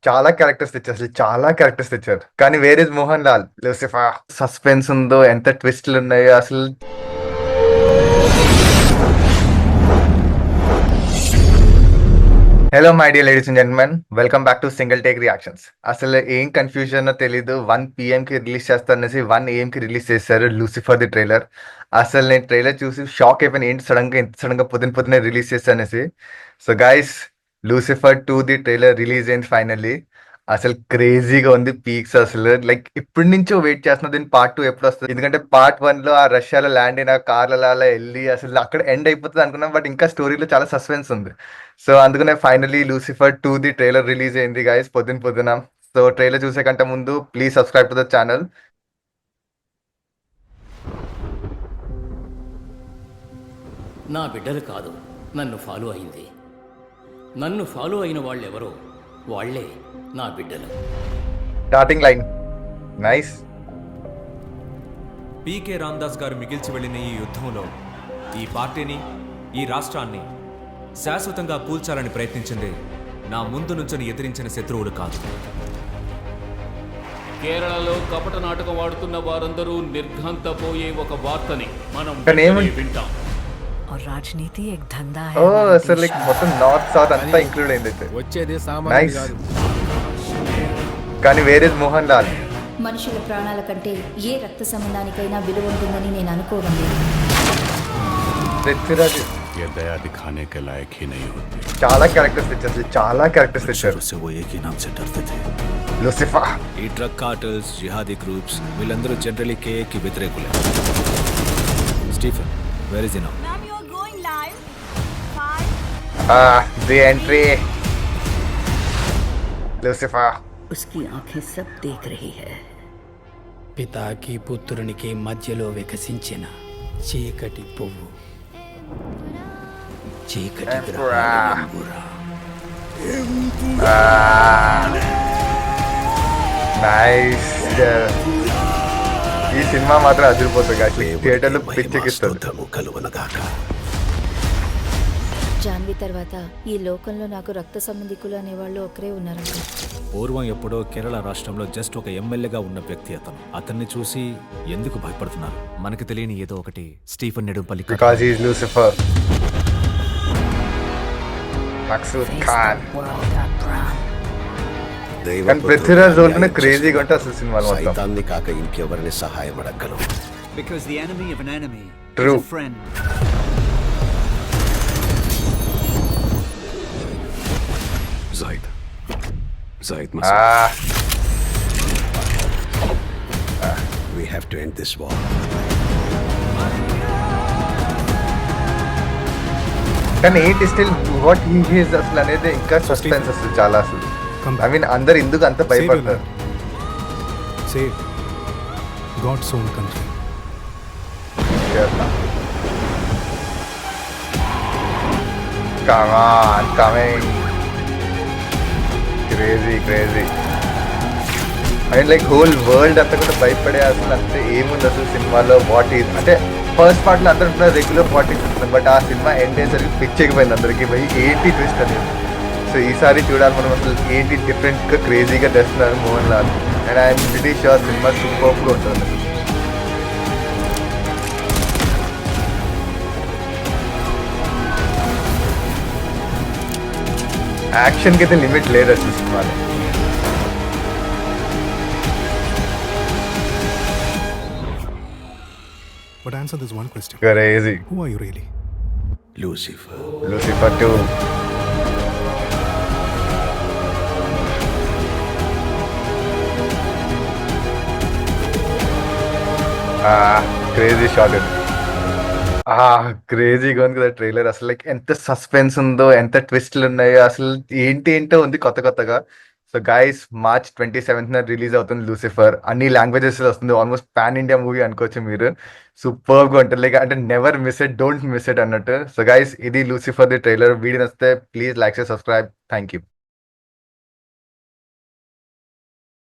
చాలా క్యారెక్టర్స్ తెచ్చారు. అసలు చాలా క్యారెక్టర్స్ తెచ్చారు. కానీ where is Mohanlal? Lucifer suspense ఉందో, ఎంత ట్విస్ట్‌లున్నాయో అసలు. Hello my dear ladies and gentlemen. Welcome back to single take reactions. అసలు ఏం కన్‌ఫ్యూజనో తెలీదు. 1 పీఎంకి రిలీజ్ చేస్తారనేసి 1 ఏఎంకి రిలీజ్ చేశారు 'లూసిఫర్' ది ట్రైలర్. అసలు నేను ట్రైలర్ చూసి షాక్ అయిపోయాను. ఏంటి సడెన్‌గా ఇంత సడెన్‌గా పొద్దున పొద్దున్నే రిలీజ్ చేశారనేసి. So guys, 'Lucifer 2' the trailer release అయింది ఫైనల్లీ. అసలు క్రేజీగా ఉంది. పీక్స్ అసలు. లైక్ ఇప్పటి నుంచో వెయిట్ చేస్తున్నా దీని పార్ట్ 2 ఎప్పుడొస్తది. ఎందుకంటే పార్ట్ 1లో ఆ రష్యాలో ల్యాండ్ అయిన కార్‌లలో అలా ఎళ్లి అసలు అక్కడ ఎండ్ అయిపోతది అనుకున్నాం. బట్ ఇంకా స్టోరీలో చాలా సస్పెన్స్ ఉంది. సో అందుకనే finally 'Lucifer 2' the trailer release అయింది గైస్ పొద్దున పొద్దున. సో ట్రైలర్ చూసే కంటే ముందు please subscribe to the channel. నా బిడ్డలు కాదు నన్ను ఫాలో అయింది. నన్ను ఫాలో అయిన వాళ్ళెవరో వాళ్లే నా బిడ్డలు. Starting line nice. PK Ramadas garu మిగిల్చి వెళ్ళిన ఈ యుద్ధంలో ఈ పార్టీని, ఈ రాష్ట్రాన్ని శాశ్వతంగా కూల్చాలని ప్రయత్నించింది నా ముందు నుంచని ఎదిరించిన శత్రువులు కాదు. కేరళలో కపట నాటకం ఆడుతున్న వారందరూ నిర్ఘంతపోయే ఒక వార్తని మనం వింటాం. और राजनीति एक धंधा है. ఓ అసలు లైక్ మొత్తం నార్త్ సౌత్ అంతా ఇంక్లూడ్ అయింది అయితే. వచ్చేది సామాన్యం నైస్. కాదు. కానీ వేర్ ఇస్ మోహన్ లాల్? మనుషుల ప్రాణాల కంటే ఏ రక్త సంబంధానికైనా విలువ ఉంటుందని నేను అనుకోవడం లేదు. పృథ్వీరాజ్ ये दया दिखाने के लायक ही नहीं होते। చాలా క్యారెక్టర్స్ తెచ్చారు. అసలు చాలా క్యారెక్టర్స్ తెచ్చారు. शुरू से वो एक ही नाम से डरते थे। లూసిఫర్ ఈ డ్రగ్ కార్టల్స్, జిహాదీ గ్రూప్స్ వీళ్ళందరూ జనరలీ కేఏకి వ్యతిరేకులే. Stephen, where is now? Ma'am, you are going live. 5. The entry Lucifer. उसकी आंखें सब देख रही है. పితాకి పుత్రునికి మధ్యలో వికసించిన చీకటి పువ్వు, చీకటి నైస్. ఈ సినిమా మాత్రం అదిరిపోతుంది. థియేటర్లో పిచ్చెక్కిస్తుంది. జాన్వి తర్వాత ఈ లోకంలో నాకు రక్త సంబంధికులు అనేవాళ్ళు ఒకరే ఉన్నారంట. పూర్వం ఎప్పుడో కేరళ రాష్ట్రంలో జస్ట్ ఒక ఎమ్మెల్యేగా ఉన్న వ్యక్తి అతను. అతన్ని చూసి ఎందుకు భయపడుతున్నారు? మనకు తెలియని ఏదో ఒకటి Stephen Nedumpally because he is Lucifer. Maqsood Khan. కానీ పృథ్వీరాజ్ రోల్ క్రేజీగా ఉంటే అసలు సినిమాలో మొత్తం. సైతాన్ని కాక ఇంకెవరిని సహాయం అడగలవు. Because the enemy of an enemy True. is a friend. Zaid must. We have to end this war. కానీ ఏంటి స్టిల్ వాట్ హీ ఈస్ అసలు అనేది ఇంకా సస్పెన్స్ అసలు చాలా అసలు. ఐ మీన్ అందరు ఎందుకు అంత భయపడతారు? Save God's own country. Come on, coming. Crazy. And like whole world అంతా కూడా భయపడే అసలు అంతే ఏముంది అసలు సినిమాలో. వాట్ ఈజ్ అంటే ఫస్ట్ పార్ట్లో అందరూ ఉంటున్నారు రెగ్యులర్ పాలిటిక్స్ ఉంటున్నారు. బట్ ఆ సినిమా ఎండ్ అయ్యేసరికి పిచ్చెక్కిపోయింది అందరికి. భయ్ ఏంటి ట్విస్ట్ అనేది. సో ఈసారి చూడాలి మనం అసలు ఏంటి డిఫరెంట్గా క్రేజీగా తెస్తున్నారు Mohan Lal. And I'm pretty sure cinema సూపర్గా ఉంటుంది. యాక్షన్కి అయితే లిమిట్ లేదు అసలు సినిమాలో. But answer this one question. Crazy. Who are you really? Lucifer. Lucifer 2. Crazy shot ఇది. క్రేజీగా ఉంది కదా ట్రైలర్. అసలు లైక్ ఎంత సస్పెన్స్ ఉందో, ఎంత ట్విస్ట్లు ఉన్నాయో అసలు. ఏంటో ఉంది కొత్తగా. So guys, March 27th release అవుతుంది లూసిఫర్. అన్ని లాంగ్వేజెస్ వస్తుంది. ఆల్మోస్ట్ పాన్ ఇండియా మూవీ అనుకోవచ్చు మీరు. సూపర్గా ఉంటుంది. లైక్ అంటే never miss it, don't miss it అన్నట్టు. సో గైస్, ఇది లూసిఫర్ ది ట్రైలర్. వీడియో నచ్చితే please like, subscribe. Thank you.